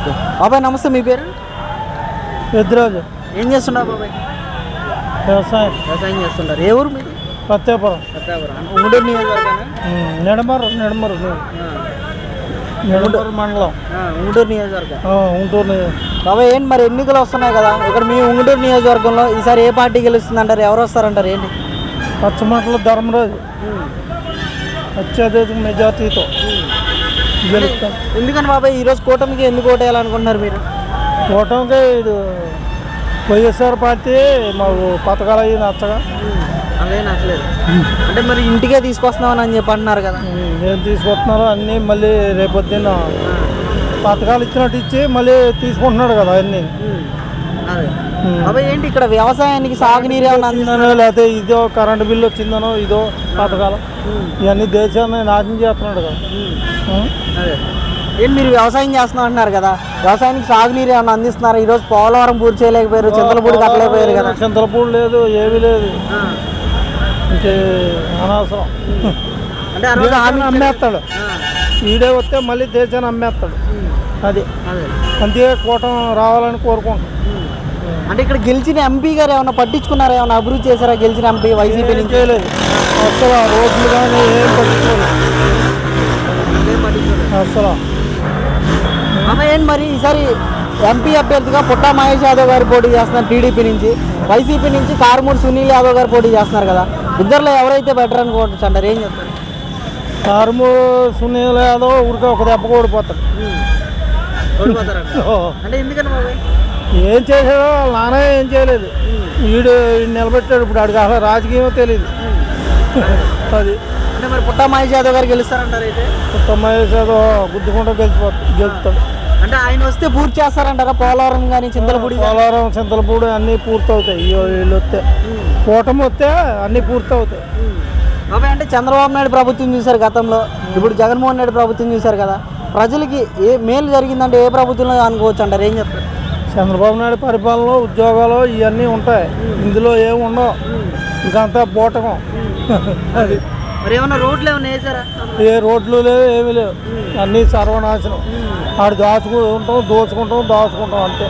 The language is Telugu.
ఓకే బాబాయ్ నమస్తే, మీ పేరు? పెద్దరాజు. ఏం చేస్తున్నారు బాబాయ్? వ్యవసాయం చేస్తుంటారు. ఏ ఊరు మీరు? ప్రత్యేపురం. ఉంగూరు నియోజకవర్గానా? నెడమరు మండలం, ఉంగూరు నియోజకవర్గం. ఉంటూరు. బాబాయ్ ఏంటి మరి ఎన్నికలు వస్తున్నాయి కదా, ఇక్కడ మీ ఉంగూరు నియోజకవర్గంలో ఈసారి ఏ పార్టీ గెలుస్తుంది అంటారు? ఎవరు వస్తారంటారు? ఏంటి? పచ్చమంటల ధర్మరాజు అత్యధిక మెజార్టీతో గెలుస్తాం. ఎందుకని బాబాయ్ ఈరోజు కూటమికి ఎందుకు ఓటేయాలనుకుంటున్నారు మీరు? కూటమికి ఇది వైఎస్ఆర్ పార్టీ మాకు పథకాలు అవి నచ్చగా అదే నచ్చలేదు అంటే మరి ఇంటికే తీసుకొస్తున్నామని అని చెప్పి అంటున్నారు కదా. ఏం తీసుకొస్తున్నారో అన్నీ మళ్ళీ రేపొద్దున పథకాలు ఇచ్చినట్టు ఇచ్చి మళ్ళీ తీసుకుంటున్నాడు కదా అన్నీ. అవి ఏంటి ఇక్కడ వ్యవసాయానికి సాగునీరు ఏమైనా అందిందనో లేకపోతే ఇదో కరెంటు బిల్లు వచ్చిందనో ఇదో పథకాలు ఇవన్నీ దేశాన్ని నాశనం చేస్తున్నాడు కదా. ఏంటి మీరు వ్యవసాయం చేస్తున్నాం అంటున్నారు కదా, వ్యవసాయానికి సాగునీరు ఏమైనా అందిస్తున్నారు? ఈరోజు పోలవరం పూర్తి చేయలేకపోయారు, చింతలపూడి కట్టలేకపోయారు కదా. చింతలపూడి లేదు, ఏమీ లేదు, ఇంకే అనవసరం. అంటే అమ్మేస్తాడు, ఈడే వస్తే మళ్ళీ దేశాన్ని అమ్మేస్తాడు. అది అందుకే కూటం రావాలని కోరుకుంటాం. అంటే ఇక్కడ గెలిచిన ఎంపీ గారు ఏమైనా పట్టించుకున్నారా? ఏమైనా అభివృద్ధి చేశారా గెలిచిన ఎంపీ? వైసీపీ నుంచి చేయలేదు అసలు, రోడ్లు కానీ ఏం పట్టించుకోలేదు అసలు. ఏంటి మరి ఈసారి ఎంపీ అభ్యర్థిగా పుట్టా మహేష్ యాదవ్ గారు పోటీ చేస్తున్నారు టీడీపీ నుంచి, వైసీపీ నుంచి కారుమూడి సునీల్ యాదవ్ గారు పోటీ చేస్తున్నారు కదా. ఇద్దరులో ఎవరైతే బెటర్ అనుకోవచ్చు అంటారు? ఏం చెప్తారు? కారుమూడి సునీల్ యాదవ్ ఊరికే ఒక దెబ్బ ఓడిపోతాడు. అంటే ఎందుకని బాబాయ్? ఏం చేశాడో వాళ్ళ నాన్న ఏం చేయలేదు, వీడు నిలబెట్టాడు. ఇప్పుడు ఆడికి అసలు రాజకీయమో తెలియదు. అది అంటే మరి పుట్టా మహేష్ యాదవ్ గారు గెలుస్తారంటారు? అయితే పుట్టా మహేష్ యాదవ్ గుద్దుకుంటూ గెలుస్తాడు. అంటే ఆయన వస్తే పూర్తి చేస్తారంటారా? పోలవరం కానీ చింతలపూడి, చింతలపూడి అన్నీ పూర్తి అవుతాయి. వీళ్ళు వస్తే, కూటమి వస్తే అన్నీ పూర్తి అవుతాయి. బాబాయ్ అంటే చంద్రబాబు నాయుడు ప్రభుత్వం చూశారు గతంలో, ఇప్పుడు జగన్మోహన్ రెడ్డి ప్రభుత్వం చూశారు కదా, ప్రజలకి ఏ మేలు జరిగిందంటే ఏ ప్రభుత్వంలో అనుకోవచ్చు అంటారు? ఏం చెప్తారు? చంద్రబాబు నాయుడు పరిపాలనలో ఉద్యోగాలు ఇవన్నీ ఉంటాయి, ఇందులో ఏమి ఉండవు, ఇంకంతా బూటకం. అది మరి ఏమన్నా రోడ్లు ఏమైనా వేసారా? ఏ రోడ్లు లేవు, ఏమీ లేవు, అన్నీ సర్వనాశనం. ఆడు దోచుకుంటాం అంతే.